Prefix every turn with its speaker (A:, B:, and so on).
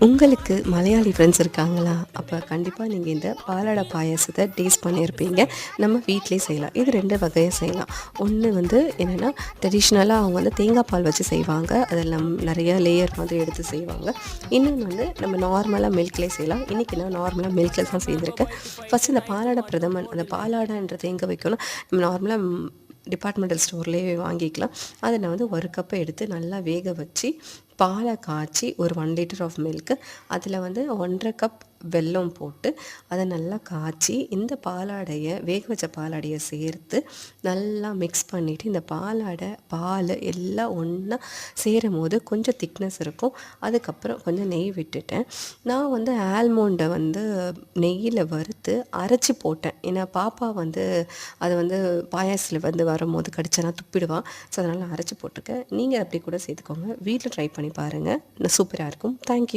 A: உங்களுக்கு மலையாளி ஃப்ரெண்ட்ஸ் இருக்காங்களா? அப்போ கண்டிப்பாக நீங்கள் இந்த பாலாடை பாயாசத்தை டேஸ்ட் பண்ணியிருப்பீங்க. நம்ம வீட்டிலேயே செய்யலாம். இது 2 வகையாக செய்யலாம். ஒன்று வந்து என்னென்னா, ட்ரெடிஷ்னலாக அவங்க வந்து தேங்காய் பால் வச்சு செய்வாங்க. அதில் நிறைய லேயர் மாதிரி எடுத்து செய்வாங்க. இன்னொன்று வந்து நம்ம நார்மலாக மில்க்லேயே செய்யலாம். இன்றைக்கி நான் நார்மலாக மில்கில் தான் செய்திருக்கேன். ஃபஸ்ட்டு இந்த பாலாடை பிரதமன், அந்த பாலாடைன்றது எங்கே வைக்கணும், நம்ம நார்மலாக டிபார்ட்மெண்டல் ஸ்டோர்லேயே வாங்கிக்கலாம். அதை நான் வந்து 1 கப்பை எடுத்து நல்லா வேக வச்சு பாலை காய்ச்சி ஒரு 1 லிட்டர் ஆஃப் மில்க்கு, அதில் வந்து 1½ கப் வெல்லம் போட்டு அதை நல்லா காய்ச்சி இந்த பாலாடையை வேக வச்ச பாலாடையை சேர்த்து நல்லா மிக்ஸ் பண்ணிவிட்டு, இந்த பாலாடை பால் எல்லாம் ஒன்றா சேரும் போது கொஞ்சம் திக்னஸ் இருக்கும். அதுக்கப்புறம் கொஞ்சம் நெய் விட்டுட்டேன். நான் வந்து ஆல்மோண்டை வந்து நெய்யில் வறுத்து அரைச்சி போட்டேன். ஏன்னா பாப்பா வந்து அதை வந்து பாயாசத்தில் வந்து வரும்போது கடிச்சனா துப்பிடுவான். ஸோ அதனால் நான் அரைச்சி போட்டிருக்கேன். நீங்கள் அப்படி கூட சேர்த்துக்கோங்க. வீட்டில் ட்ரை பண்ணி பாருங்கள். சூப்பராக இருக்கும். தேங்க்யூ.